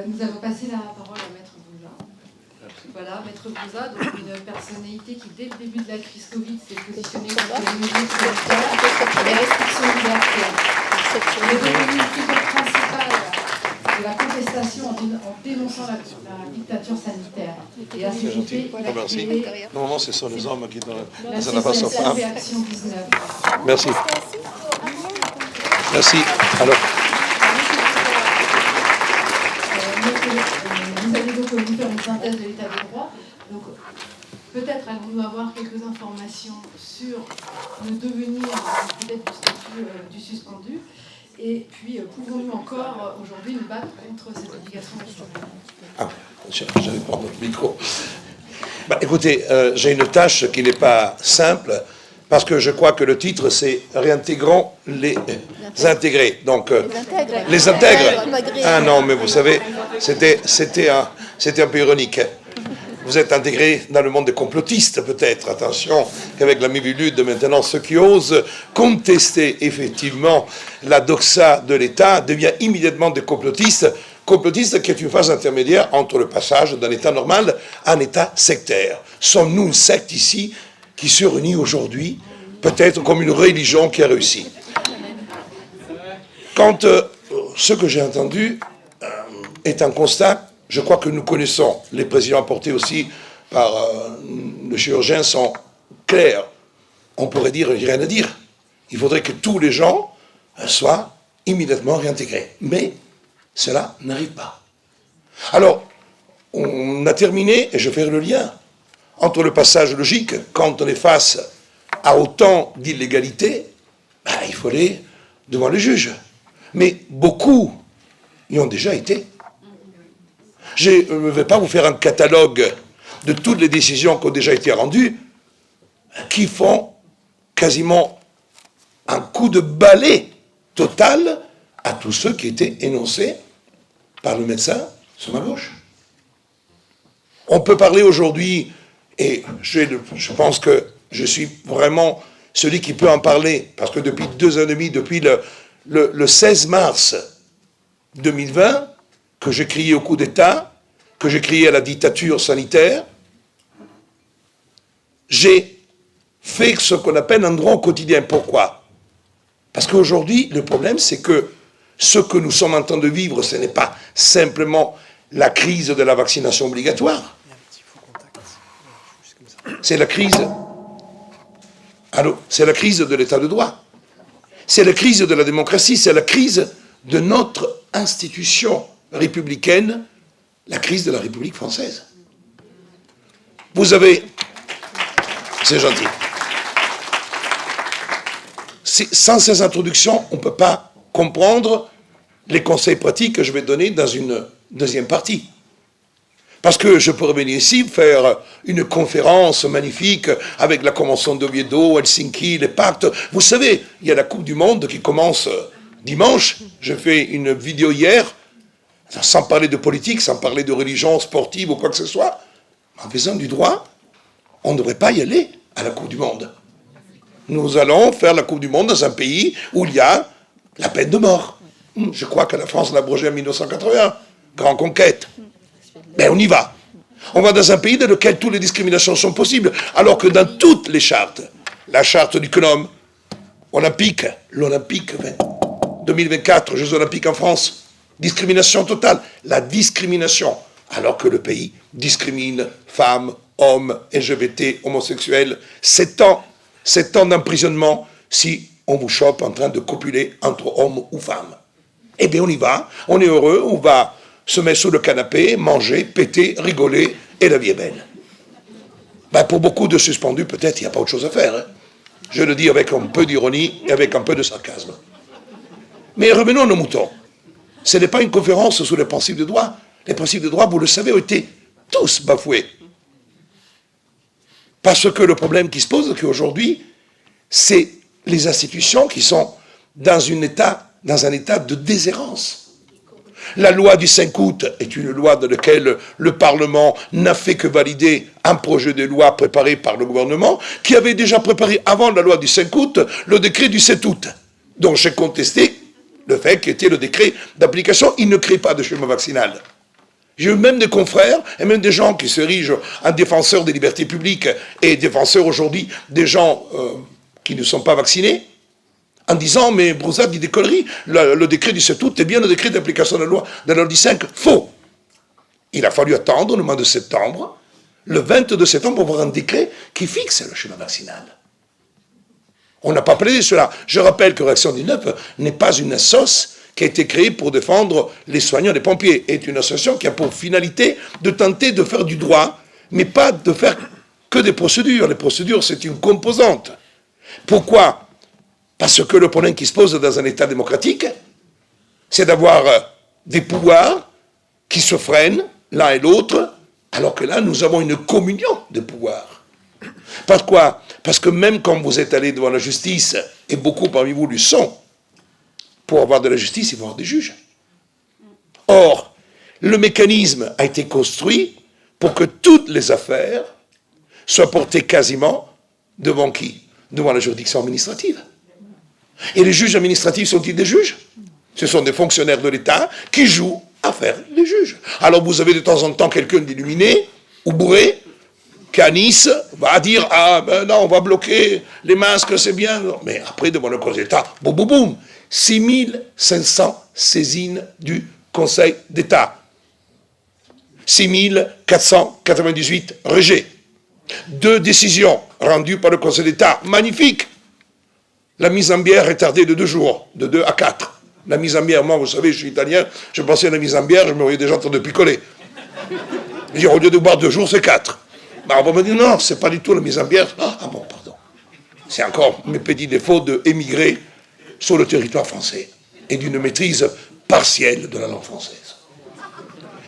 Nous allons passer la parole à Maître Bouza. Voilà, Maître Bouza, donc une personnalité qui, dès le début de la crise Covid, s'est positionnée contre les mesures sanitaires et les restrictions libertaires. Il est devenu une figure principale de la contestation en dénonçant la dictature sanitaire. Et à ses côtés, il a créé Normalement, ce sont les hommes qui donnent l'association Réaction 19. Merci. Merci. Alors. Vous allez donc nous faire une synthèse de l'état de droit. Donc, peut-être allons-nous avoir quelques informations sur le devenir peut-être du statut du suspendu. Et puis, pouvons-nous encore aujourd'hui nous battre contre cette obligation nationale? Ah, j'allais prendre notre micro. Écoutez, j'ai une tâche qui n'est pas simple, parce que je crois que le titre, c'est « Réintégrons les intégrés ». Donc, les intègres. Ah non, mais vous savez, c'était un peu ironique. Vous êtes intégrés dans le monde des complotistes, peut-être. Attention, qu'avec la Mivilude, maintenant, ceux qui osent contester, effectivement, la doxa de l'État devient immédiatement des complotistes. Complotistes qui est une phase intermédiaire entre le passage d'un État normal à un État sectaire. Sommes-nous une secte ici qui se réunit aujourd'hui, peut-être comme une religion qui a réussi? Quand ce que j'ai entendu est un constat, je crois que nous connaissons, les présidents apportés aussi par le chirurgien sont clairs. On pourrait dire, il n'y a rien à dire. Il faudrait que tous les gens soient immédiatement réintégrés. Mais cela n'arrive pas. Alors, on a terminé, et je vais faire le lien entre le passage logique, quand on est face à autant d'illégalité, il faut aller devant les juges. Mais beaucoup y ont déjà été. Je ne vais pas vous faire un catalogue de toutes les décisions qui ont déjà été rendues, qui font quasiment un coup de balai total à tous ceux qui étaient énoncés par le médecin sur ma gauche. On peut parler aujourd'hui, et je pense que je suis vraiment celui qui peut en parler, parce que depuis 2 ans et demi, depuis le 16 mars 2020, que j'ai crié au coup d'État, que j'ai crié à la dictature sanitaire, j'ai fait ce qu'on appelle un droit au quotidien. Pourquoi? Parce qu'aujourd'hui, le problème, c'est que ce que nous sommes en train de vivre, ce n'est pas simplement la crise de la vaccination obligatoire. C'est la crise. C'est la crise de l'état de droit. C'est la crise de la démocratie. C'est la crise de notre institution républicaine, la crise de la République française. Vous avez. C'est gentil. Sans ces introductions, on ne peut pas comprendre les conseils pratiques que je vais donner dans une deuxième partie. Parce que je pourrais venir ici faire une conférence magnifique avec la Convention d'Oviedo, Helsinki, les pactes. Vous savez, il y a la Coupe du Monde qui commence dimanche. J'ai fait une vidéo hier, sans parler de politique, sans parler de religion sportive ou quoi que ce soit. En faisant du droit, on ne devrait pas y aller à la Coupe du Monde. Nous allons faire la Coupe du Monde dans un pays où il y a la peine de mort. Je crois que la France l'a abrogée en 1981. Grande conquête. Mais on y va. On va dans un pays dans lequel toutes les discriminations sont possibles, alors que dans toutes les chartes, la charte du CNOM, olympique, l'Olympique 2024, Jeux Olympiques en France, discrimination totale, la discrimination, alors que le pays discrimine femmes, hommes, LGBT, homosexuels, 7 ans d'emprisonnement si on vous chope en train de copuler entre hommes ou femmes. Eh bien on y va, on est heureux, on va se mettre sous le canapé, manger, péter, rigoler, et la vie est belle. Pour beaucoup de suspendus, peut-être, il n'y a pas autre chose à faire. Hein. Je le dis avec un peu d'ironie et avec un peu de sarcasme. Mais revenons à nos moutons. Ce n'est pas une conférence sur les principes de droit. Les principes de droit, vous le savez, ont été tous bafoués. Parce que le problème qui se pose, c'est qu'aujourd'hui, c'est les institutions qui sont dans un état de déshérence. La loi du 5 août est une loi dans laquelle le Parlement n'a fait que valider un projet de loi préparé par le gouvernement, qui avait déjà préparé avant la loi du 5 août le décret du 7 août. Donc j'ai contesté le fait qui était le décret d'application. Il ne crée pas de schéma vaccinal. J'ai eu même des confrères et même des gens qui s'érigent en défenseurs des libertés publiques et défenseurs aujourd'hui des gens qui ne sont pas vaccinés, en disant, mais Broussard dit des conneries, le décret du 7 août est bien le décret d'application de la loi de l'ordre 5. Faux. Il a fallu attendre le mois de septembre, le 22 septembre, pour avoir un décret qui fixe le schéma vaccinal. On n'a pas plaidé cela. Je rappelle que Réaction 19 n'est pas une sauce qui a été créée pour défendre les soignants, les pompiers, est une association qui a pour finalité de tenter de faire du droit, mais pas de faire que des procédures. Les procédures, c'est une composante. Pourquoi ? Parce que le problème qui se pose dans un État démocratique, c'est d'avoir des pouvoirs qui se freinent l'un et l'autre, alors que là, nous avons une communion de pouvoirs. Pourquoi ? Parce que même quand vous êtes allé devant la justice, et beaucoup parmi vous le sont, pour avoir de la justice, il faut avoir des juges. Or, le mécanisme a été construit pour que toutes les affaires soient portées quasiment devant qui ? Devant la juridiction administrative. Et les juges administratifs sont-ils des juges ? Ce sont des fonctionnaires de l'État qui jouent à faire les juges. Alors vous avez de temps en temps quelqu'un d'illuminé ou bourré qui à Nice va dire « Ah ben non, on va bloquer les masques, c'est bien. » Mais après, devant le Conseil d'État, boum boum boum, 6500 saisines du Conseil d'État. 6498 rejets. 2 décisions rendues par le Conseil d'État. Magnifique. La mise en bière est tardée de 2 jours, de 2 à 4. La mise en bière, moi, vous savez, je suis italien, je pensais à la mise en bière, je me voyais déjà en train de picoler. Je dis, au lieu de boire 2 jours, c'est 4. Ben, on va me dire, non, c'est pas du tout la mise en bière. Ah bon, pardon. C'est encore mes petits défauts d'émigrer sur le territoire français et d'une maîtrise partielle de la langue française.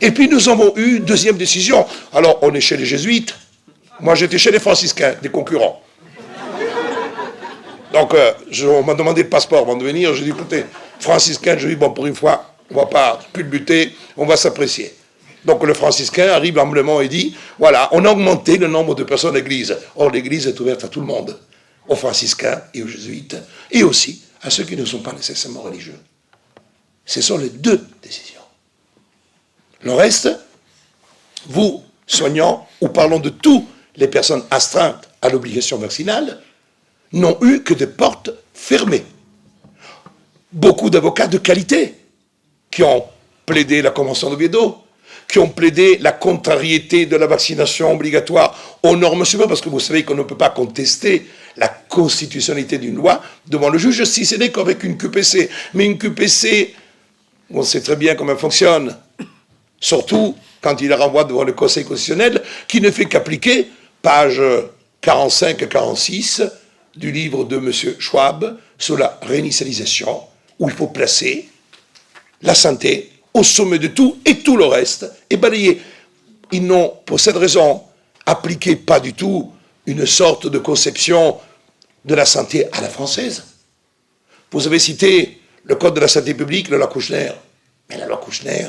Et puis nous avons eu une deuxième décision. Alors, on est chez les jésuites. Moi, j'étais chez les franciscains, des concurrents. Donc, on m'a demandé le passeport avant de venir. J'ai dit, écoutez, franciscain, je dis, bon, pour une fois, on ne va pas culbuter, on va s'apprécier. Donc, le franciscain arrive humblement et dit, voilà, on a augmenté le nombre de personnes à l'église. Or, l'église est ouverte à tout le monde, aux franciscains et aux jésuites, et aussi à ceux qui ne sont pas nécessairement religieux. Ce sont les 2 décisions. Le reste, vous, soignants, ou parlons de toutes les personnes astreintes à l'obligation vaccinale, n'ont eu que des portes fermées. Beaucoup d'avocats de qualité qui ont plaidé la Convention d'Oviedo, qui ont plaidé la contrariété de la vaccination obligatoire aux normes supérieures, parce que vous savez qu'on ne peut pas contester la constitutionnalité d'une loi devant le juge si ce n'est qu'avec une QPC. Mais une QPC, on sait très bien comment elle fonctionne, surtout quand il la renvoie devant le Conseil constitutionnel, qui ne fait qu'appliquer, page 45-46, du livre de M. Schwab sur la réinitialisation, où il faut placer la santé au sommet de tout, et tout le reste est balayé. Ils n'ont, pour cette raison, appliqué pas du tout une sorte de conception de la santé à la française. Vous avez cité le Code de la santé publique, la loi Kouchner. Mais la loi Kouchner,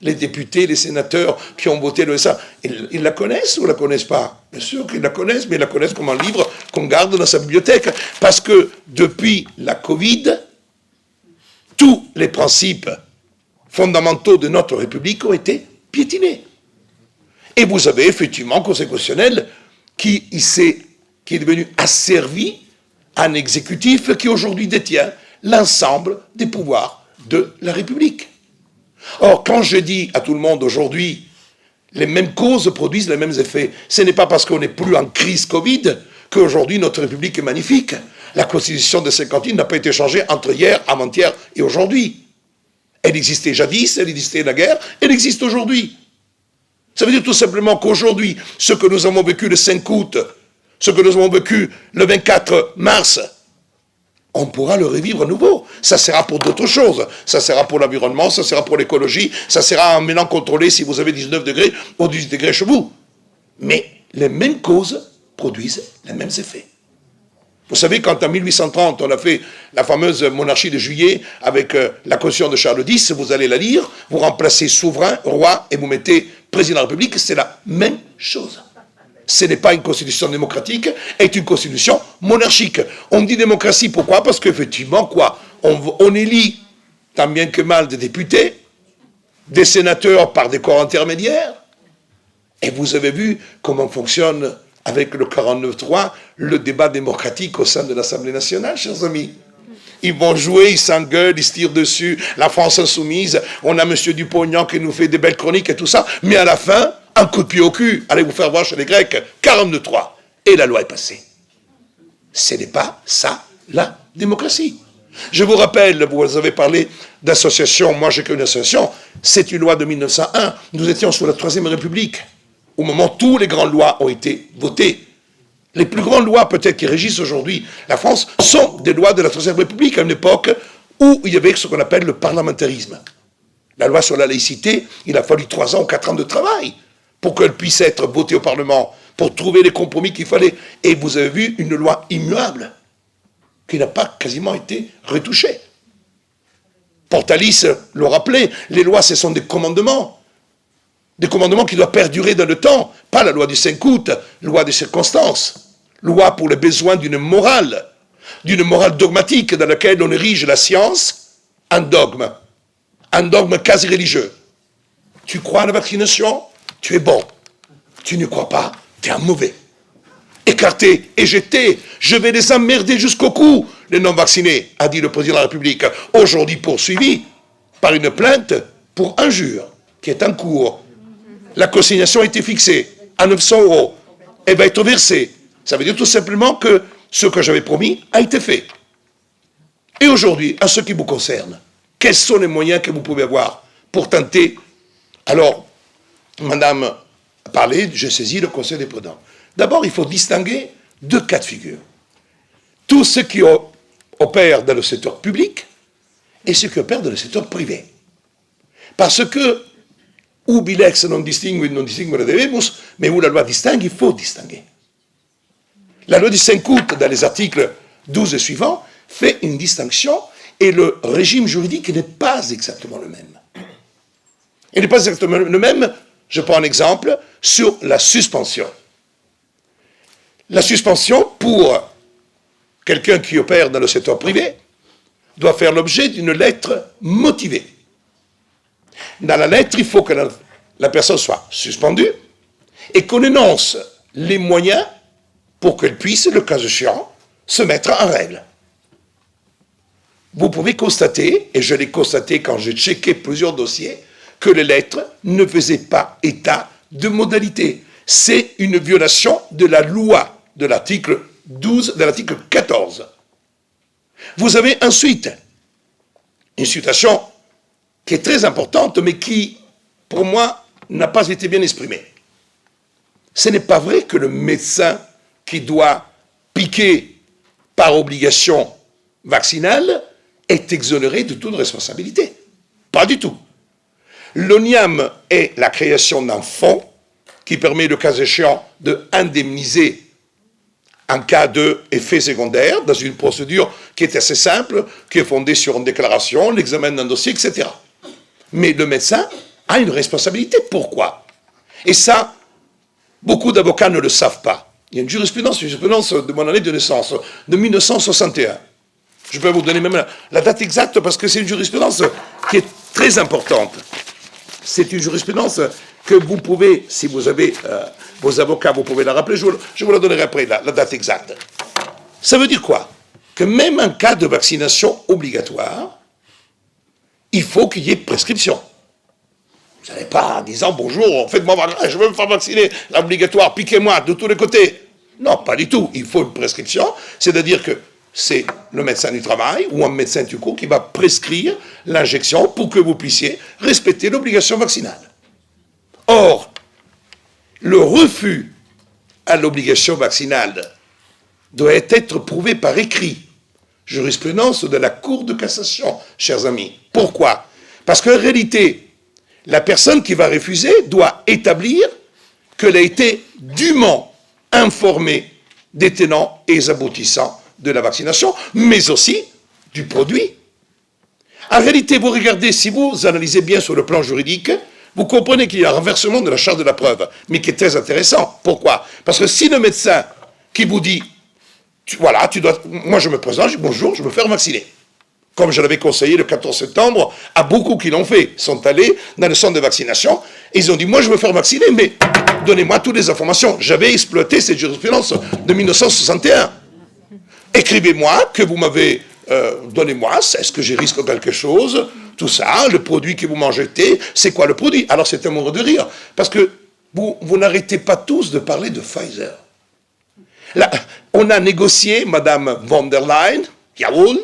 les députés, les sénateurs qui ont voté le SA, ils la connaissent ou ne la connaissent pas? Bien sûr qu'ils la connaissent, mais ils la connaissent comme un livre qu'on garde dans sa bibliothèque. Parce que depuis la Covid, tous les principes fondamentaux de notre République ont été piétinés. Et vous avez effectivement un Conseil constitutionnel qui est devenu asservi à un exécutif qui aujourd'hui détient l'ensemble des pouvoirs de la République. Or, quand je dis à tout le monde aujourd'hui, les mêmes causes produisent les mêmes effets, ce n'est pas parce qu'on n'est plus en crise Covid qu'aujourd'hui notre République est magnifique. La Constitution de 50 n'a pas été changée entre hier, avant-hier et aujourd'hui. Elle existait jadis, elle existait naguère, elle existe aujourd'hui. Ça veut dire tout simplement qu'aujourd'hui, ce que nous avons vécu le 5 août, ce que nous avons vécu le 24 mars, on pourra le revivre à nouveau. Ça sera pour d'autres choses. Ça sera pour l'environnement, ça sera pour l'écologie, ça sera en maintenant contrôlé si vous avez 19 degrés ou 18 degrés chez vous. Mais les mêmes causes produisent les mêmes effets. Vous savez, quand en 1830, on a fait la fameuse monarchie de juillet avec la Constitution de Charles X, vous allez la lire, vous remplacez souverain, roi, et vous mettez président de la République, c'est la même chose. Ce n'est pas une constitution démocratique, c'est une constitution monarchique. On dit démocratie, pourquoi? Parce qu'effectivement, quoi, on élit tant bien que mal des députés, des sénateurs par des corps intermédiaires, et vous avez vu comment fonctionne avec le 49.3 le débat démocratique au sein de l'Assemblée nationale, chers amis. Ils vont jouer, ils s'engueulent, ils se tirent dessus, la France insoumise, on a M. Dupont-Aignan qui nous fait des belles chroniques et tout ça, mais à la fin, un coup de pied au cul, allez vous faire voir chez les Grecs, 49.3, et la loi est passée. Ce n'est pas ça, la démocratie. Je vous rappelle, vous avez parlé d'association, moi j'ai qu'une association, c'est une loi de 1901, nous étions sous la Troisième République, au moment où toutes les grandes lois ont été votées. Les plus grandes lois peut-être qui régissent aujourd'hui la France sont des lois de la Troisième République, à une époque où il y avait ce qu'on appelle le parlementarisme. La loi sur la laïcité, il a fallu 3 ans ou 4 ans de travail pour qu'elle puisse être votée au Parlement, pour trouver les compromis qu'il fallait. Et vous avez vu une loi immuable, qui n'a pas quasiment été retouchée. Portalis le rappelait, les lois ce sont des commandements qui doivent perdurer dans le temps, pas la loi du 5 août, loi des circonstances, loi pour les besoins d'une morale dogmatique dans laquelle on érige la science en dogme quasi religieux. Tu crois à la vaccination, tu es bon. Tu ne crois pas, tu es un mauvais. Écarté et jeté, je vais les emmerder jusqu'au cou, les non-vaccinés, a dit le président de la République, aujourd'hui poursuivi par une plainte pour injure qui est en cours. La consignation a été fixée à 900 €. Elle va être versée. Ça veut dire tout simplement que ce que j'avais promis a été fait. Et aujourd'hui, à ce qui vous concerne, quels sont les moyens que vous pouvez avoir pour tenter? Alors, madame a parlé, j'ai saisi le Conseil des prudents. D'abord, il faut distinguer 2 cas de figure. Tous ceux qui opèrent dans le secteur public et ceux qui opèrent dans le secteur privé. Parce que, ubi lex non distingue debemus, mais où la loi distingue, il faut distinguer. La loi du 5 août, dans les articles 12 et suivants, fait une distinction et le régime juridique n'est pas exactement le même. Il n'est pas exactement le même, je prends un exemple, sur la suspension. La suspension, pour quelqu'un qui opère dans le secteur privé, doit faire l'objet d'une lettre motivée. Dans la lettre, il faut que la personne soit suspendue et qu'on énonce les moyens pour qu'elle puisse, le cas échéant, se mettre en règle. Vous pouvez constater, et je l'ai constaté quand j'ai checké plusieurs dossiers, que les lettres ne faisaient pas état de modalité. C'est une violation de la loi de l'article 12, de l'article 14. Vous avez ensuite une citation qui est très importante, mais qui, pour moi, n'a pas été bien exprimée. Ce n'est pas vrai que le médecin qui doit piquer par obligation vaccinale est exonéré de toute responsabilité. Pas du tout. L'ONIAM est la création d'un fonds qui permet, le cas échéant, d'indemniser en cas d'effet secondaire, dans une procédure qui est assez simple, qui est fondée sur une déclaration, l'examen d'un dossier, etc. Mais le médecin a une responsabilité. Pourquoi? Et ça, beaucoup d'avocats ne le savent pas. Il y a une jurisprudence de mon année de naissance, de 1961. Je peux vous donner même la date exacte parce que c'est une jurisprudence qui est très importante. C'est une jurisprudence que vous pouvez, si vous avez vos avocats, vous pouvez la rappeler, je vous la donnerai après, la date exacte. Ça veut dire quoi? Que même en cas de vaccination obligatoire, il faut qu'il y ait prescription. Vous n'allez pas en disant, bonjour, faites-moi, je veux me faire vacciner, obligatoire, piquez-moi de tous les côtés. Non, pas du tout. Il faut une prescription, c'est-à-dire que c'est le médecin du travail ou un médecin du cours qui va prescrire l'injection pour que vous puissiez respecter l'obligation vaccinale. Or, le refus à l'obligation vaccinale doit être prouvé par écrit. Jurisprudence de la Cour de cassation, chers amis. Pourquoi? Parce qu'en réalité, la personne qui va refuser doit établir qu'elle a été dûment informée des tenants et des aboutissants de la vaccination, mais aussi du produit. En réalité, vous regardez, si vous analysez bien sur le plan juridique, vous comprenez qu'il y a un renversement de la charge de la preuve, mais qui est très intéressant. Pourquoi? Parce que si le médecin qui vous dit, voilà, moi je me présente, je dis bonjour, je veux me faire vacciner. comme je l'avais conseillé le 14 septembre, à beaucoup qui l'ont fait. Ils sont allés dans le centre de vaccination et ils ont dit, moi je veux faire vacciner, mais donnez-moi toutes les informations. J'avais exploité cette jurisprudence de 1961. Écrivez-moi que vous m'avez... donnez-moi, est-ce que j'ai risque quelque chose, tout ça, le produit que vous m'en jetez, c'est quoi le produit? Alors c'était un moment de rire, parce que vous n'arrêtez pas tous de parler de Pfizer. Là, on a négocié, Madame von der Leyen, jawohl,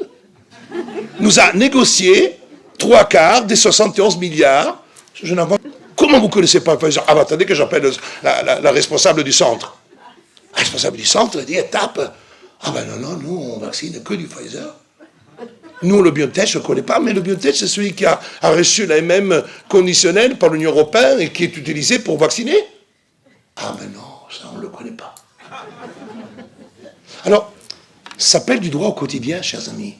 nous a négocié 3/4 des 71 milliards. Comment vous ne connaissez pas Pfizer? Ah, bah, attendez que j'appelle la responsable du centre. La responsable du centre dit, étape, ah ben non, nous on vaccine que du Pfizer. Nous, le BioNTech, je ne connais pas, mais le BioNTech, c'est celui qui a reçu la MM conditionnelle par l'Union européenne et qui est utilisé pour vacciner. Ah ben non, ça on ne le connaît pas. Alors, ça s'appelle du droit au quotidien, chers amis.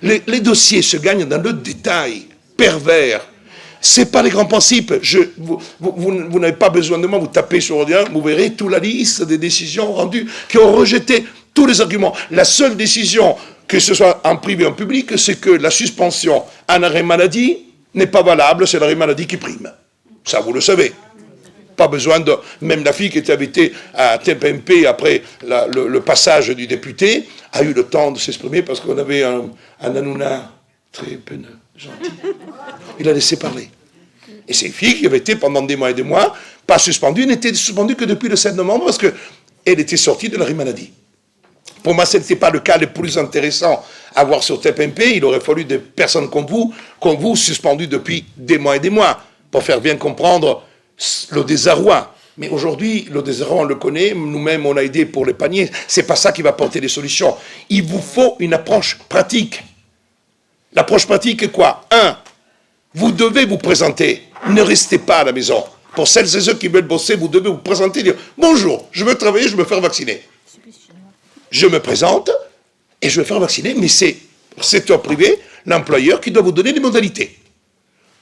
Les dossiers se gagnent dans le détail pervers. Ce n'est pas les grands principes. Vous n'avez pas besoin de moi, vous tapez sur l'ordinateur, vous verrez toute la liste des décisions rendues qui ont rejeté tous les arguments. La seule décision, que ce soit en privé ou en public, c'est que la suspension en arrêt maladie n'est pas valable, c'est l'arrêt maladie qui prime. Ça, vous le savez. Pas besoin de... Même la fille qui était invitée à TPMP après le passage du député a eu le temps de s'exprimer parce qu'on avait un Hanouna très peineux, gentil. Il a laissé parler. Et ces filles qui avaient été pendant des mois et des mois pas suspendues, n'étaient suspendues que depuis le 7 novembre parce qu'elle était sortie de l'arrêt maladie. Pour moi, ce n'était pas le cas le plus intéressant à voir sur TPMP. Il aurait fallu des personnes comme vous, suspendues depuis des mois et des mois, pour faire bien comprendre le désarroi. Mais aujourd'hui, le désarroi, on le connaît, nous-mêmes, on a aidé pour les paniers. C'est pas ça qui va porter les solutions. Il vous faut une approche pratique. L'approche pratique est quoi? 1. Vous devez vous présenter. Ne restez pas à la maison. Pour celles et ceux qui veulent bosser, vous devez vous présenter et dire « Bonjour, je veux travailler, je veux me faire vacciner. » Je me présente et je vais faire vacciner, mais c'est le secteur privé, l'employeur qui doit vous donner les modalités.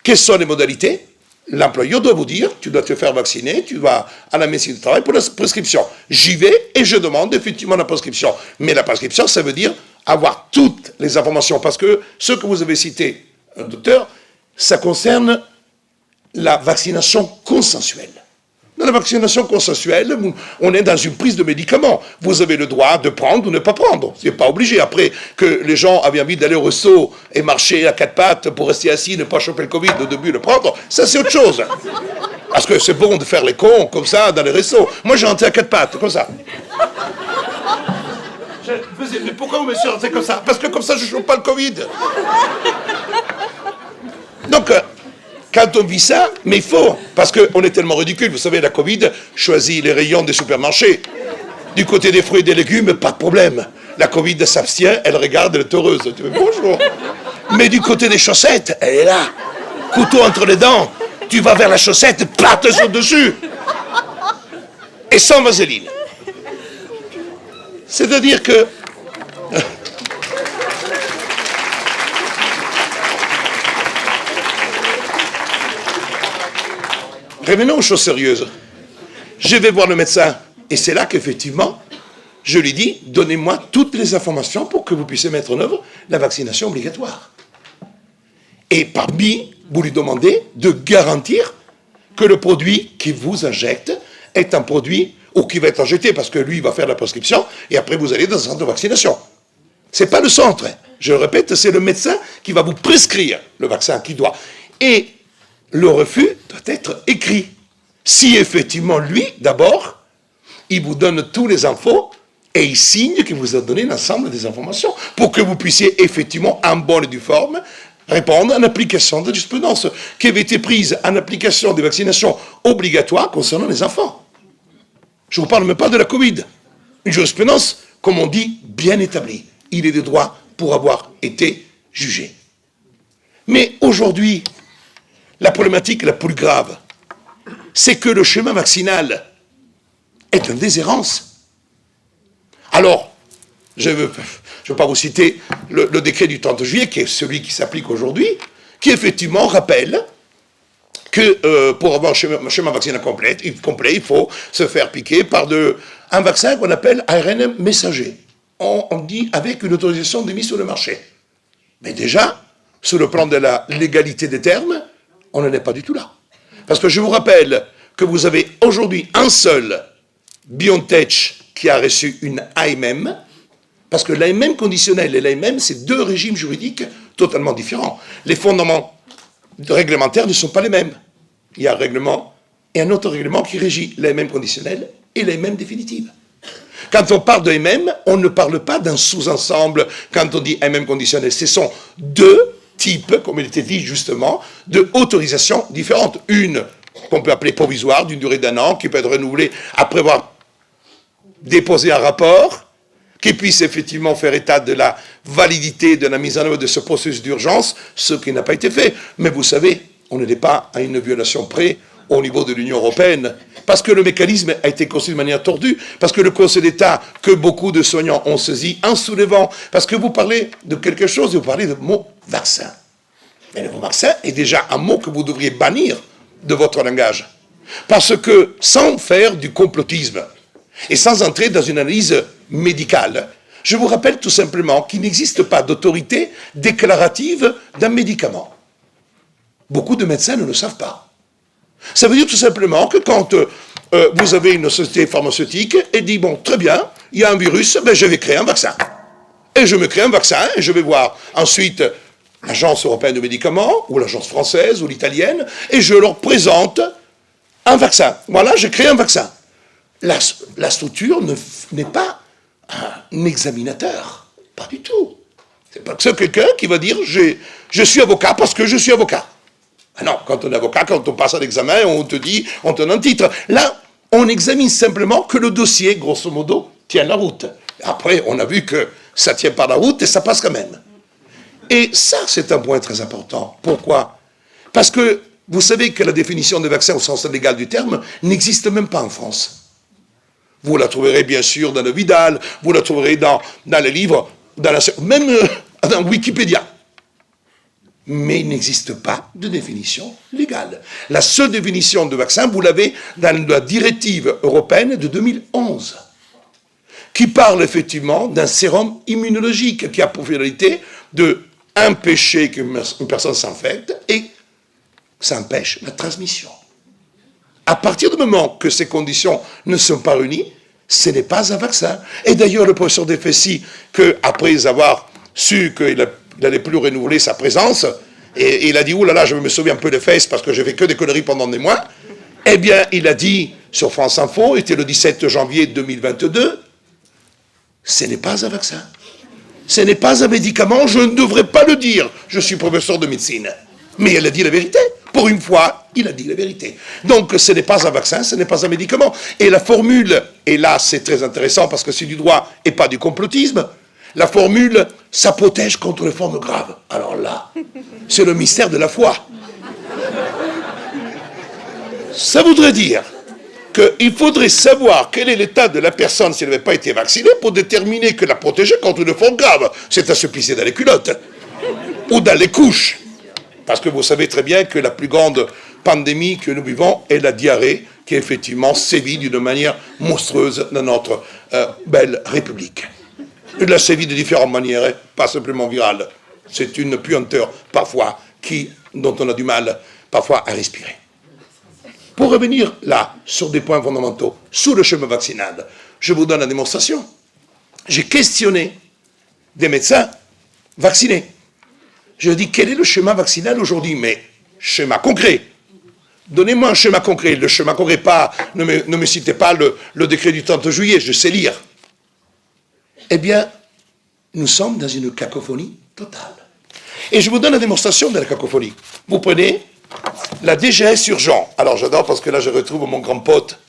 Quelles sont les modalités? L'employeur doit vous dire, tu dois te faire vacciner, tu vas à la médecine du travail pour la prescription. J'y vais et je demande effectivement la prescription. Mais la prescription, ça veut dire avoir toutes les informations, parce que ce que vous avez cité, docteur, ça concerne la vaccination consensuelle. Dans la vaccination consensuelle, on est dans une prise de médicaments. Vous avez le droit de prendre ou ne pas prendre. Ce n'est pas obligé. Après que les gens avaient envie d'aller au resto et marcher à quatre pattes pour rester assis, ne pas choper le Covid, au début le prendre, ça c'est autre chose. Parce que c'est bon de faire les cons comme ça dans les restos. Moi j'ai rentré à quatre pattes, comme ça. Mais pourquoi vous me suis rentré comme ça? Parce que comme ça je ne chope pas le Covid. Donc... quand on vit ça, mais il faut, parce qu'on est tellement ridicule. Vous savez, la Covid choisit les rayons des supermarchés. Du côté des fruits et des légumes, pas de problème. La Covid s'abstient, elle regarde, elle est heureuse. Tu dis, bonjour. Mais du côté des chaussettes, elle est là. Couteau entre les dents. Tu vas vers la chaussette, plate sur dessus. Et sans vaseline. C'est-à-dire que... Revenons aux choses sérieuses. Je vais voir le médecin. Et c'est là qu'effectivement, je lui dis, donnez-moi toutes les informations pour que vous puissiez mettre en œuvre la vaccination obligatoire. Et parmi, vous lui demandez de garantir que le produit qui vous injecte est un produit, ou qui va être injecté, parce que lui, il va faire la prescription, et après vous allez dans un centre de vaccination. Ce n'est pas le centre. Je le répète, c'est le médecin qui va vous prescrire le vaccin qui doit. Et le refus doit être écrit. Si effectivement, lui, d'abord, il vous donne tous les infos et il signe qu'il vous a donné l'ensemble des informations pour que vous puissiez effectivement, en bonne et due forme, répondre à l'application de la jurisprudence qui avait été prise en application des vaccinations obligatoires concernant les enfants. Je ne vous parle même pas de la Covid. Une jurisprudence, comme on dit, bien établie. Il est de droit pour avoir été jugé. Mais aujourd'hui, la problématique la plus grave, c'est que le schéma vaccinal est une déshérence. Alors, je ne veux pas vous citer le décret du 30 juillet, qui est celui qui s'applique aujourd'hui, qui effectivement rappelle que pour avoir un schéma vaccinal complet, il faut se faire piquer par un vaccin qu'on appelle ARN messager. On dit avec une autorisation de mise sur le marché. Mais déjà, sur le plan de la légalité des termes, on n'en est pas du tout là. Parce que je vous rappelle que vous avez aujourd'hui un seul BioNTech qui a reçu une AMM, parce que l'AMM conditionnelle et l'AMM, c'est deux régimes juridiques totalement différents. Les fondements réglementaires ne sont pas les mêmes. Il y a un règlement et un autre règlement qui régit l'AMM conditionnelle et l'AMM définitive. Quand on parle de AMM, on ne parle pas d'un sous-ensemble quand on dit AMM conditionnelle. Ce sont deux types, comme il était dit justement, de autorisations différentes. Une qu'on peut appeler provisoire, d'une durée d'1 an, qui peut être renouvelée après avoir déposé un rapport, qui puisse effectivement faire état de la validité de la mise en œuvre de ce processus d'urgence, ce qui n'a pas été fait. Mais vous savez, on n'est pas à une violation près au niveau de l'Union européenne, parce que le mécanisme a été construit de manière tordue, parce que le Conseil d'État, que beaucoup de soignants ont saisi en soulevant, parce que vous parlez de quelque chose, vous parlez de mot vaccin. Mais le mot vaccin est déjà un mot que vous devriez bannir de votre langage. Parce que sans faire du complotisme, et sans entrer dans une analyse médicale, je vous rappelle tout simplement qu'il n'existe pas d'autorité déclarative d'un médicament. Beaucoup de médecins ne le savent pas. Ça veut dire tout simplement que quand vous avez une société pharmaceutique et dit, bon, très bien, il y a un virus, ben, je vais créer un vaccin. Et je me crée un vaccin et je vais voir ensuite l'Agence européenne de médicaments, ou l'Agence française, ou l'italienne, et je leur présente un vaccin. Voilà, j'ai créé un vaccin. La structure n'est pas un examinateur. Pas du tout. C'est pas que c'est quelqu'un qui va dire, je suis avocat parce que je suis avocat. Ah non, quand on est avocat, quand on passe à l'examen, on te dit, on te donne un titre. Là, on examine simplement que le dossier, grosso modo, tient la route. Après, on a vu que ça ne tient pas la route et ça passe quand même. Et ça, c'est un point très important. Pourquoi? Parce que vous savez que la définition des vaccins au sens légal du terme n'existe même pas en France. Vous la trouverez bien sûr dans le Vidal, vous la trouverez dans les livres, même dans Wikipédia. Mais il n'existe pas de définition légale. La seule définition de vaccin, vous l'avez dans la directive européenne de 2011, qui parle effectivement d'un sérum immunologique qui a pour finalité d'empêcher qu'une personne s'infecte et ça empêche la transmission. À partir du moment que ces conditions ne sont pas réunies, ce n'est pas un vaccin. Et d'ailleurs, le professeur Defessy, après avoir su qu'il n'allait plus renouveler sa présence, et il a dit, oulala, je me souviens un peu des fesses parce que j'ai fait que des conneries pendant des mois, eh bien, il a dit sur France Info, était le 17 janvier 2022, ce n'est pas un vaccin. Ce n'est pas un médicament, je ne devrais pas le dire. Je suis professeur de médecine. Mais il a dit la vérité. Pour une fois, il a dit la vérité. Donc, ce n'est pas un vaccin, ce n'est pas un médicament. Et la formule, et là, c'est très intéressant parce que c'est du droit et pas du complotisme, la formule, ça protège contre les formes graves. Alors là, c'est le mystère de la foi. Ça voudrait dire qu'il faudrait savoir quel est l'état de la personne si elle n'avait pas été vaccinée pour déterminer que la protéger contre une forme grave. C'est à se pisser dans les culottes ou dans les couches. Parce que vous savez très bien que la plus grande pandémie que nous vivons est la diarrhée, qui effectivement sévit d'une manière monstrueuse dans notre belle République. Elle a sévi de différentes manières, pas simplement virale. C'est une puanteur, parfois, dont on a du mal, parfois, à respirer. Pour revenir là, sur des points fondamentaux, sur le schéma vaccinal, je vous donne la démonstration. J'ai questionné des médecins vaccinés. Je dis, quel est le schéma vaccinal aujourd'hui? Mais schéma concret. Donnez-moi un schéma concret. Le schéma concret, ne me citez pas le décret du 30 juillet, je sais lire. Eh bien, nous sommes dans une cacophonie totale. Et je vous donne la démonstration de la cacophonie. Vous prenez la DGS urgent. Alors j'adore parce que là je retrouve mon grand pote,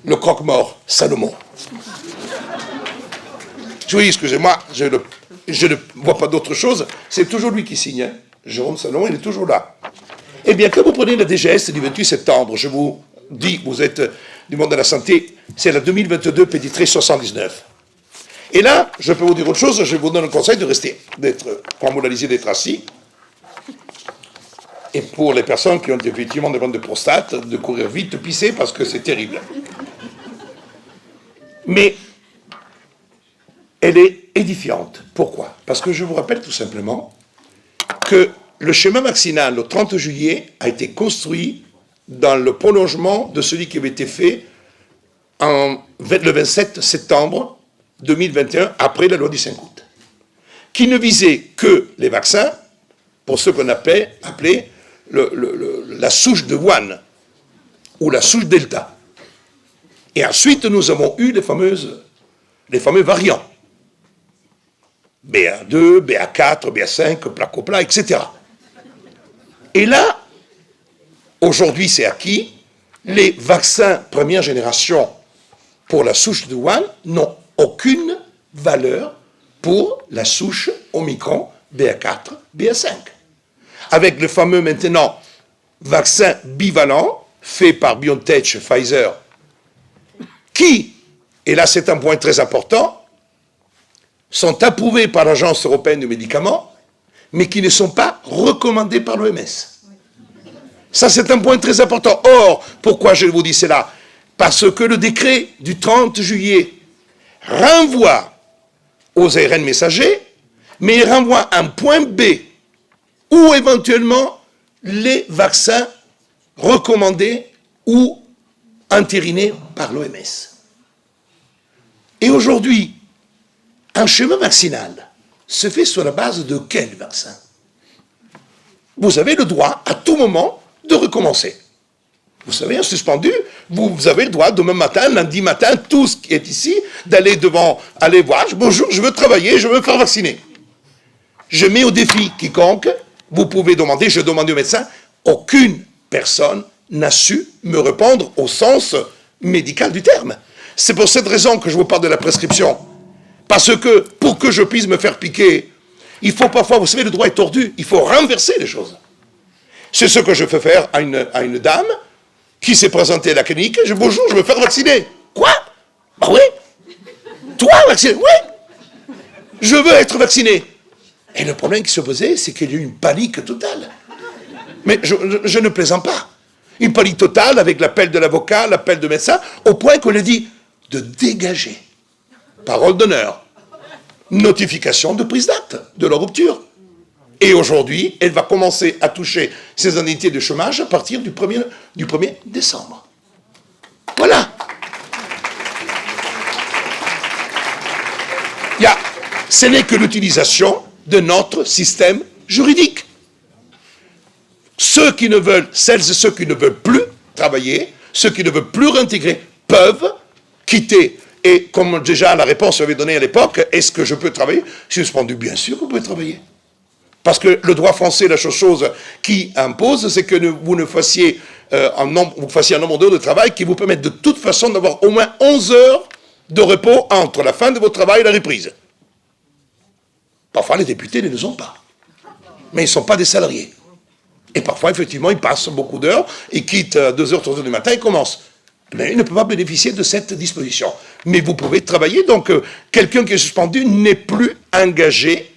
le croque-mort, Salomon. Oui, excusez-moi, je ne vois pas d'autre chose, c'est toujours lui qui signe. Hein. Jérôme Salomon, il est toujours là. Eh bien, quand vous prenez la DGS du 28 septembre, je vous dis, vous êtes du monde de la santé, c'est la 2022 péditrée 79. Et là, je peux vous dire autre chose, je vous donne le conseil de rester, pour modaliser d'être assis. Et pour les personnes qui ont effectivement des problèmes de prostate, de courir vite, de pisser, parce que c'est terrible. Mais elle est édifiante. Pourquoi? Parce que je vous rappelle tout simplement que le schéma vaccinal, le 30 juillet, a été construit dans le prolongement de celui qui avait été fait le 27 septembre 2021, après la loi du 5 août, qui ne visait que les vaccins pour ce qu'on appelait la souche de Wuhan, ou la souche Delta. Et ensuite, nous avons eu les fameux variants. BA2, BA4, BA5, Placopla, etc. Et là, aujourd'hui, c'est acquis, les vaccins première génération pour la souche de Wuhan n'ont aucune valeur pour la souche Omicron, BA4, BA5. Avec le fameux, maintenant, vaccin bivalent fait par BioNTech, Pfizer, qui, et là c'est un point très important, sont approuvés par l'Agence européenne du médicament, mais qui ne sont pas recommandés par l'OMS. Ça, c'est un point très important. Or, pourquoi je vous dis cela? Parce que le décret du 30 juillet renvoie aux ARN messagers, mais il renvoie un point B, ou éventuellement les vaccins recommandés ou entérinés par l'OMS. Et aujourd'hui, un schéma vaccinal se fait sur la base de quel vaccin? Vous avez le droit, à tout moment, de recommencer. Vous savez, un suspendu, vous avez le droit, demain matin, lundi matin, tout ce qui est ici, aller voir, bonjour, je veux travailler, je veux me faire vacciner. Je mets au défi quiconque, vous pouvez demander, je demande au médecin, aucune personne n'a su me répondre au sens médical du terme. C'est pour cette raison que je vous parle de la prescription. Parce que, pour que je puisse me faire piquer, il faut parfois, vous savez, le droit est tordu, il faut renverser les choses. C'est ce que je fais faire à une dame qui s'est présentée à la clinique, je dis, bonjour, je veux me faire vacciner. Quoi? Bah oui. Toi, vacciné? Oui. Je veux être vacciné. Et le problème qui se posait, c'est qu'il y a eu une panique totale. Mais je ne plaisante pas. Une panique totale avec l'appel de l'avocat, l'appel de médecin, au point qu'on a dit de dégager. Parole d'honneur. Notification de prise d'acte de leur rupture. Et aujourd'hui, elle va commencer à toucher ses indemnités de chômage à partir du 1er décembre. Voilà. Ce n'est que l'utilisation de notre système juridique. Celles et ceux qui ne veulent plus travailler, ceux qui ne veulent plus réintégrer, peuvent quitter. Et comme déjà la réponse avait donnée à l'époque, est-ce que je peux travailler? J'ai répondu, bien sûr que vous pouvez travailler. Parce que le droit français, la chose qui impose, c'est que vous fassiez un nombre d'heures de travail qui vous permette de toute façon d'avoir au moins 11 heures de repos entre la fin de votre travail et la reprise. Parfois, les députés ne le sont pas. Mais ils ne sont pas des salariés. Et parfois, effectivement, ils passent beaucoup d'heures, ils quittent à 2h, 3h du matin, ils commencent. Mais ils ne peuvent pas bénéficier de cette disposition. Mais vous pouvez travailler, donc quelqu'un qui est suspendu n'est plus engagé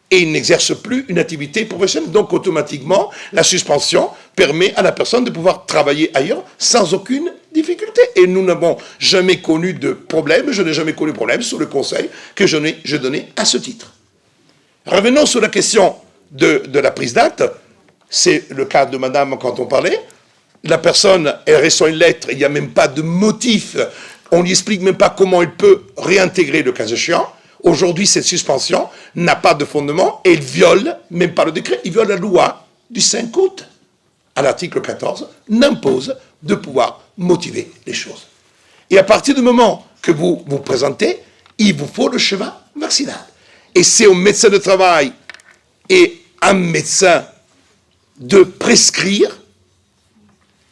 et il n'exerce plus une activité professionnelle. Donc automatiquement, la suspension permet à la personne de pouvoir travailler ailleurs sans aucune difficulté. Et nous n'avons jamais connu de problème, je n'ai jamais connu de problème sur le conseil que je donnais à ce titre. Revenons sur la question de la prise d'acte. C'est le cas de madame quand on parlait. La personne, elle reçoit une lettre, il n'y a même pas de motif. On ne lui explique même pas comment elle peut réintégrer le cas échéant. Aujourd'hui, cette suspension n'a pas de fondement et il viole, même pas le décret, il viole la loi du 5 août. À l'article 14, n'impose de pouvoir motiver les choses. Et à partir du moment que vous vous présentez, il vous faut le schéma vaccinal. Et c'est au médecin de travail et à un médecin de prescrire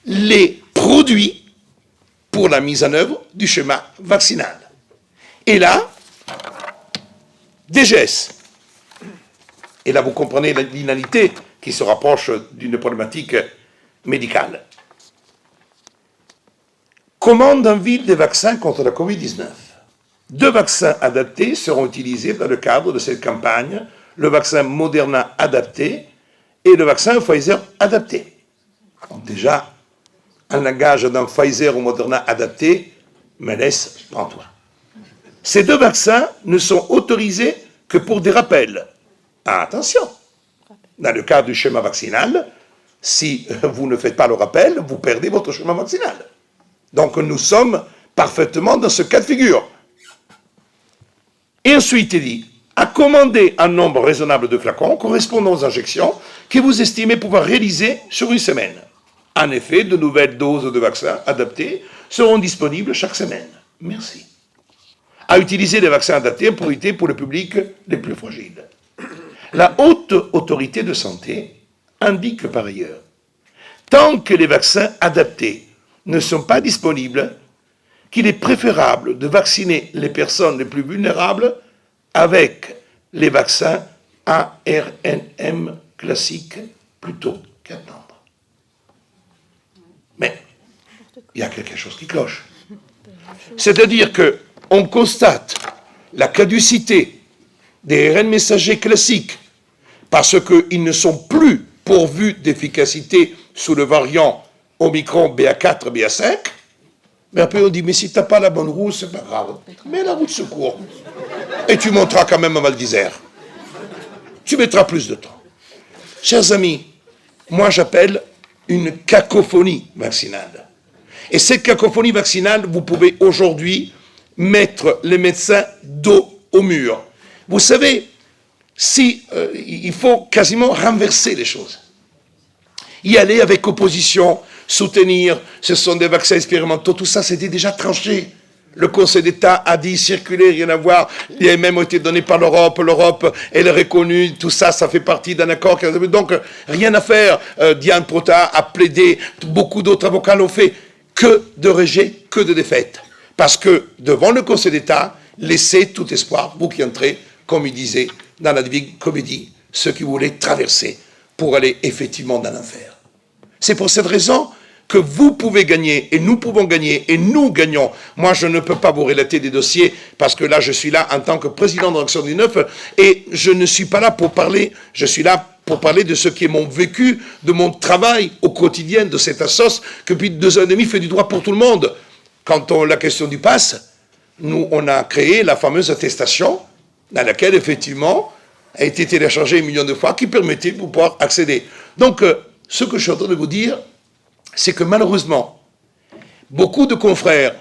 les produits pour la mise en œuvre du schéma vaccinal. Et là, DGS. Et là, vous comprenez l'inanité qui se rapproche d'une problématique médicale. Commande en ville des vaccins contre la Covid-19. 2 vaccins adaptés seront utilisés dans le cadre de cette campagne, le vaccin Moderna adapté et le vaccin Pfizer adapté. Donc déjà, un langage d'un Pfizer ou Moderna adapté me laisse pantois. Ces 2 vaccins ne sont autorisés que pour des rappels. Attention, dans le cas du schéma vaccinal, si vous ne faites pas le rappel, vous perdez votre schéma vaccinal. Donc nous sommes parfaitement dans ce cas de figure. Et ensuite, il dit, à commander un nombre raisonnable de flacons correspondant aux injections que vous estimez pouvoir réaliser sur une semaine. En effet, de nouvelles doses de vaccins adaptés seront disponibles chaque semaine. Merci. À utiliser des vaccins adaptés en priorité pour le public les plus fragiles. La haute autorité de santé indique par ailleurs, tant que les vaccins adaptés ne sont pas disponibles, qu'il est préférable de vacciner les personnes les plus vulnérables avec les vaccins ARNM classiques plutôt qu'attendre. Mais il y a quelque chose qui cloche. C'est-à-dire qu'on constate la caducité des ARN messagers classiques parce qu'ils ne sont plus pourvus d'efficacité sous le variant Omicron BA4, BA5, mais après on dit, mais si tu n'as pas la bonne roue, c'est pas grave. Mets la roue de secours. Et tu monteras quand même à Val d'Isère. Tu mettras plus de temps. Chers amis, moi j'appelle une cacophonie vaccinale. Et cette cacophonie vaccinale, vous pouvez aujourd'hui mettre les médecins dos au mur. Vous savez, il faut quasiment renverser les choses. Y aller avec opposition, soutenir, ce sont des vaccins expérimentaux, tout ça c'était déjà tranché. Le Conseil d'État a dit circuler, rien à voir, les mêmes ont été donnés par l'Europe, elle est reconnue, tout ça, ça fait partie d'un accord. Donc rien à faire. Diane Prota a plaidé, beaucoup d'autres avocats l'ont fait, que de rejet, que de défaite. Parce que devant le Conseil d'État, laissez tout espoir, vous qui entrez, comme il disait dans la Divine Comédie, ceux qui voulaient traverser pour aller effectivement dans l'enfer. C'est pour cette raison que vous pouvez gagner, et nous pouvons gagner, et nous gagnons. Moi, je ne peux pas vous relater des dossiers, parce que là, je suis là en tant que président de l'Action du Neuf, et je ne suis pas là pour parler, je suis là pour parler de ce qui est mon vécu, de mon travail au quotidien, de cette assoce, que depuis 2 ans et demi fait du droit pour tout le monde. Quand la question du pass, nous, on a créé la fameuse attestation, dans laquelle, effectivement, a été téléchargée 1 million de fois, qui permettait de pouvoir accéder. Donc, ce que je suis en train de vous dire, c'est que malheureusement, beaucoup de confrères,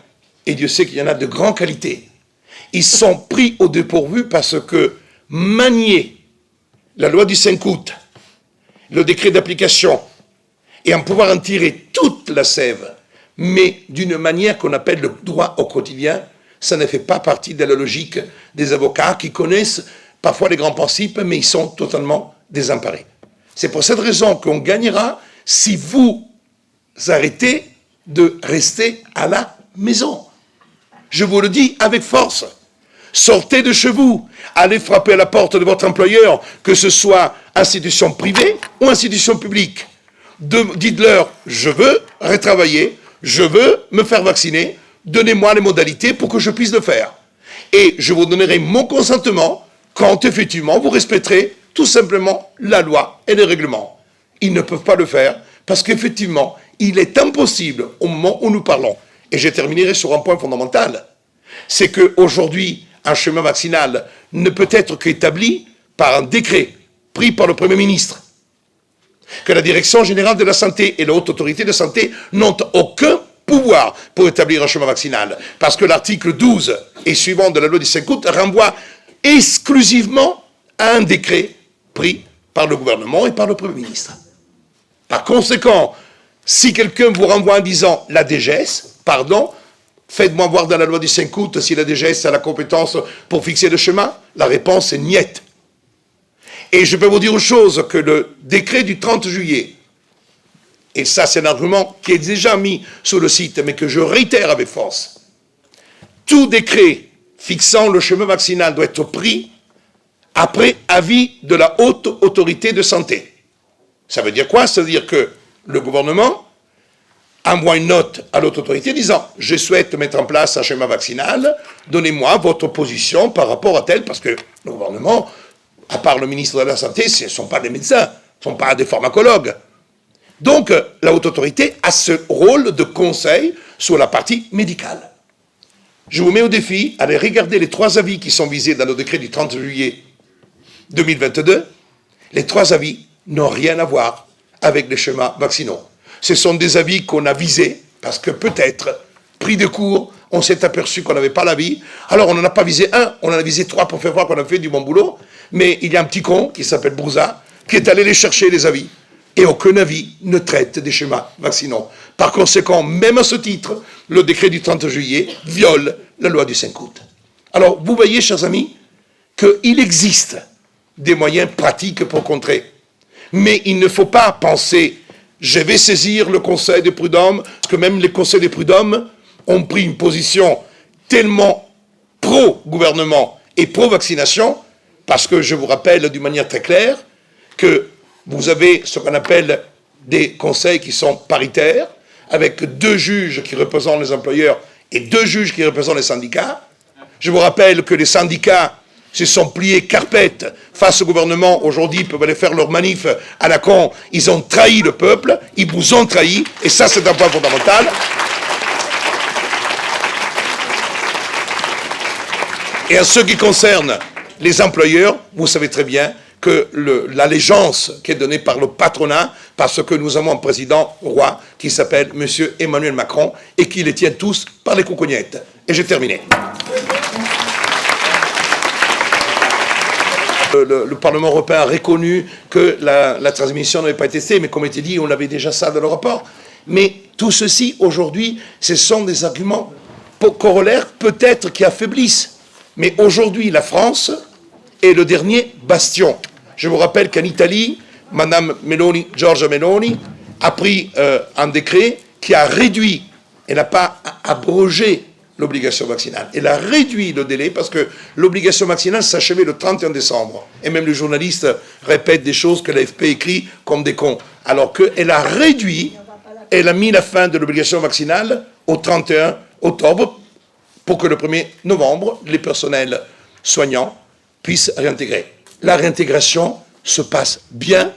et Dieu sait qu'il y en a de grande qualité, ils sont pris au dépourvu parce que manier la loi du 5 août, le décret d'application, et en pouvoir en tirer toute la sève, mais d'une manière qu'on appelle le droit au quotidien, ça ne fait pas partie de la logique des avocats qui connaissent parfois les grands principes, mais ils sont totalement désemparés. C'est pour cette raison qu'on gagnera si vous arrêtez de rester à la maison. Je vous le dis avec force. Sortez de chez vous, allez frapper à la porte de votre employeur, que ce soit institution privée ou institution publique. Dites-leur, je veux retravailler, je veux me faire vacciner, donnez-moi les modalités pour que je puisse le faire. Et je vous donnerai mon consentement quand effectivement vous respecterez tout simplement la loi et les règlements. Ils ne peuvent pas le faire parce qu'effectivement, il est impossible au moment où nous parlons, et je terminerai sur un point fondamental, c'est qu'aujourd'hui, un schéma vaccinal ne peut être qu'établi par un décret pris par le Premier ministre, que la Direction générale de la santé et la Haute Autorité de santé n'ont aucun pouvoir pour établir un schéma vaccinal, parce que l'article 12 et suivant de la loi du 5 août renvoie exclusivement à un décret pris par le gouvernement et par le Premier ministre. Par conséquent, si quelqu'un vous renvoie en disant la DGS, pardon, faites-moi voir dans la loi du 5 août si la DGS a la compétence pour fixer le schéma, la réponse est niette. Et je peux vous dire une chose, que le décret du 30 juillet, et ça c'est un argument qui est déjà mis sur le site, mais que je réitère avec force, tout décret fixant le schéma vaccinal doit être pris après avis de la Haute Autorité de santé. Ça veut dire quoi? Ça veut dire que le gouvernement envoie une note à l'autre autorité disant « Je souhaite mettre en place un schéma vaccinal, donnez-moi votre position par rapport à tel », parce que le gouvernement, à part le ministre de la Santé, ce ne sont pas des médecins, ce ne sont pas des pharmacologues. Donc, la haute autorité a ce rôle de conseil sur la partie médicale. je vous mets au défi, allez regarder les 3 avis qui sont visés dans le décret du 30 juillet 2022. Les 3 avis n'ont rien à voir avec les schémas vaccinaux. Ce sont des avis qu'on a visés parce que peut-être, pris de court, on s'est aperçu qu'on n'avait pas l'avis. Alors on n'en a pas visé un, on en a visé 3 pour faire voir qu'on a fait du bon boulot. Mais il y a un petit con qui s'appelle Brouza qui est allé les chercher, les avis. Et aucun avis ne traite des schémas vaccinaux. Par conséquent, même à ce titre, le décret du 30 juillet viole la loi du 5 août. Alors, vous voyez, chers amis, qu'il existe des moyens pratiques pour contrer. Mais il ne faut pas penser, je vais saisir le Conseil des prud'hommes, que même les conseils des prud'hommes ont pris une position tellement pro-gouvernement et pro-vaccination, parce que je vous rappelle d'une manière très claire que vous avez ce qu'on appelle des conseils qui sont paritaires, avec 2 juges qui représentent les employeurs et 2 juges qui représentent les syndicats. Je vous rappelle que les syndicats se sont pliés carpette face au gouvernement. Aujourd'hui, ils peuvent aller faire leur manif à la con. Ils ont trahi le peuple, ils vous ont trahi, et ça, c'est un point fondamental. Et en ce qui concerne les employeurs, vous savez très bien que l'allégeance qui est donnée par le patronat, parce que nous avons un président roi qui s'appelle M. Emmanuel Macron et qui les tient tous par les coucougnettes. Et j'ai terminé. Le Parlement européen a reconnu que la transmission n'avait pas été testée, mais comme était dit, on avait déjà ça dans le rapport. Mais tout ceci, aujourd'hui, ce sont des arguments corollaires, peut-être qui affaiblissent. Mais aujourd'hui, la France est le dernier bastion. Je vous rappelle qu'en Italie, Mme Meloni, Giorgia Meloni, a pris un décret qui a réduit, elle n'a pas abrogé l'obligation vaccinale. Elle a réduit le délai parce que l'obligation vaccinale s'achevait le 31 décembre. Et même les journalistes répètent des choses que l'AFP écrit comme des cons. Alors qu'elle a réduit, elle a mis la fin de l'obligation vaccinale au 31 octobre pour que le 1er novembre, les personnels soignants puissent réintégrer. La réintégration se passe bien.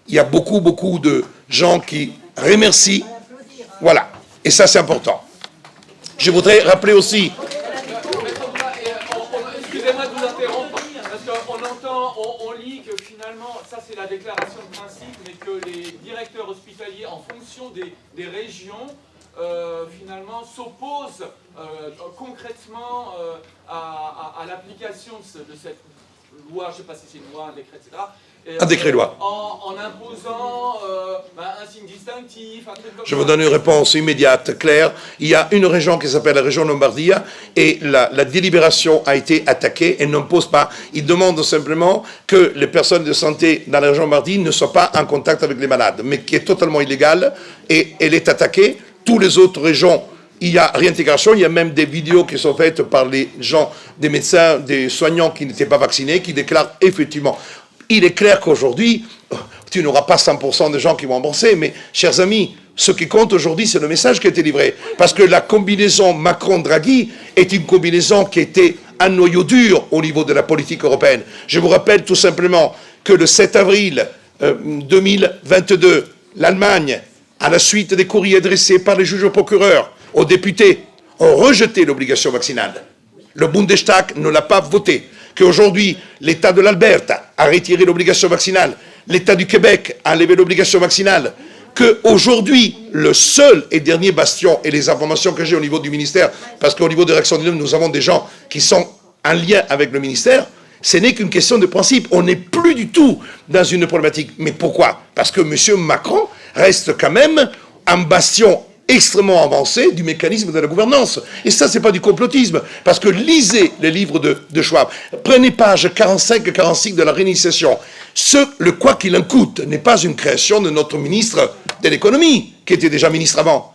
Il y a beaucoup de gens qui remercient. Voilà. Et ça, c'est important. Je voudrais rappeler aussi... Excusez-moi de vous interrompre, parce qu'on lit que finalement, ça c'est la déclaration de principe, mais que les directeurs hospitaliers, en fonction des régions, finalement s'opposent concrètement à l'application de cette loi, je ne sais pas si c'est une loi, un décret, etc. Un décret-loi. En imposant un signe distinctif, un truc comme ça. Je vous donne une réponse immédiate, claire. Il y a une région qui s'appelle la région Lombardia et la délibération a été attaquée et n'impose pas. Il demande simplement que les personnes de santé dans la région Lombardie ne soient pas en contact avec les malades, mais qui est totalement illégale et elle est attaquée. Toutes les autres régions, il y a réintégration, il y a même des vidéos qui sont faites par les gens, des médecins, des soignants qui n'étaient pas vaccinés, qui déclarent effectivement. Il est clair qu'aujourd'hui, tu n'auras pas 100% de gens qui vont rembourser, mais chers amis, ce qui compte aujourd'hui, c'est le message qui a été livré. Parce que la combinaison Macron-Draghi est une combinaison qui était un noyau dur au niveau de la politique européenne. Je vous rappelle tout simplement que le 7 avril 2022, l'Allemagne, à la suite des courriers adressés par les juges aux procureurs, aux députés, ont rejeté l'obligation vaccinale. Le Bundestag ne l'a pas voté. Qu'aujourd'hui, l'État de l'Alberta a retiré l'obligation vaccinale, l'État du Québec a enlevé l'obligation vaccinale, qu'aujourd'hui, le seul et dernier bastion, et les informations que j'ai au niveau du ministère, parce qu'au niveau de Réaction Dynamique, nous avons des gens qui sont en lien avec le ministère, ce n'est qu'une question de principe. On n'est plus du tout dans une problématique. Mais pourquoi? Parce que M. Macron reste quand même un bastion extrêmement avancé du mécanisme de la gouvernance. Et ça, c'est pas du complotisme. Parce que lisez les livres de Schwab. Prenez page 45 et 46 de la réinitiation. Le quoi qu'il en coûte n'est pas une création de notre ministre de l'économie, qui était déjà ministre avant.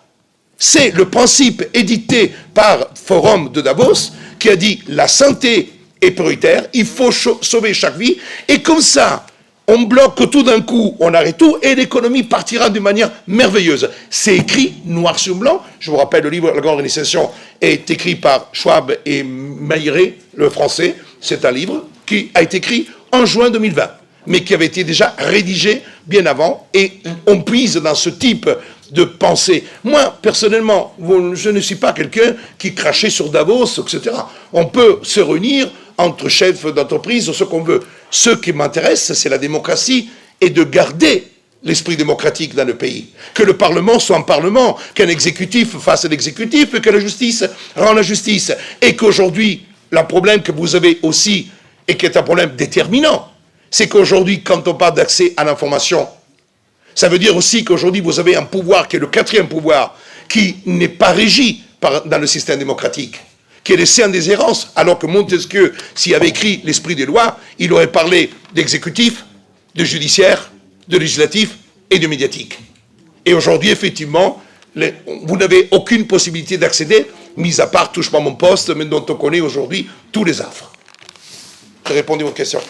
C'est le principe édité par Forum de Davos, qui a dit la santé est prioritaire, il faut sauver chaque vie, et comme ça, on bloque tout d'un coup, on arrête tout, et l'économie partira d'une manière merveilleuse. C'est écrit noir sur blanc. Je vous rappelle, le livre La Grande Réinitiation est écrit par Schwab et Mailleret, le français. C'est un livre qui a été écrit en juin 2020, mais qui avait été déjà rédigé bien avant. Et on puise dans ce type de penser. Moi, personnellement, je ne suis pas quelqu'un qui crachait sur Davos, etc. On peut se réunir entre chefs d'entreprise, ce qu'on veut. Ce qui m'intéresse, c'est la démocratie et de garder l'esprit démocratique dans le pays. Que le Parlement soit un Parlement, qu'un exécutif fasse l'exécutif, et que la justice rende la justice. Et qu'aujourd'hui, le problème que vous avez aussi, et qui est un problème déterminant, c'est qu'aujourd'hui, quand on parle d'accès à l'information, ça veut dire aussi qu'aujourd'hui, vous avez un pouvoir qui est le 4e pouvoir, qui n'est pas régi dans le système démocratique, qui est laissé en déshérence, alors que Montesquieu, s'il avait écrit l'esprit des lois, il aurait parlé d'exécutif, de judiciaire, de législatif et de médiatique. Et aujourd'hui, effectivement, vous n'avez aucune possibilité d'accéder, mis à part touche pas mon poste, mais dont on connaît aujourd'hui tous les affres. J'ai répondu à votre question.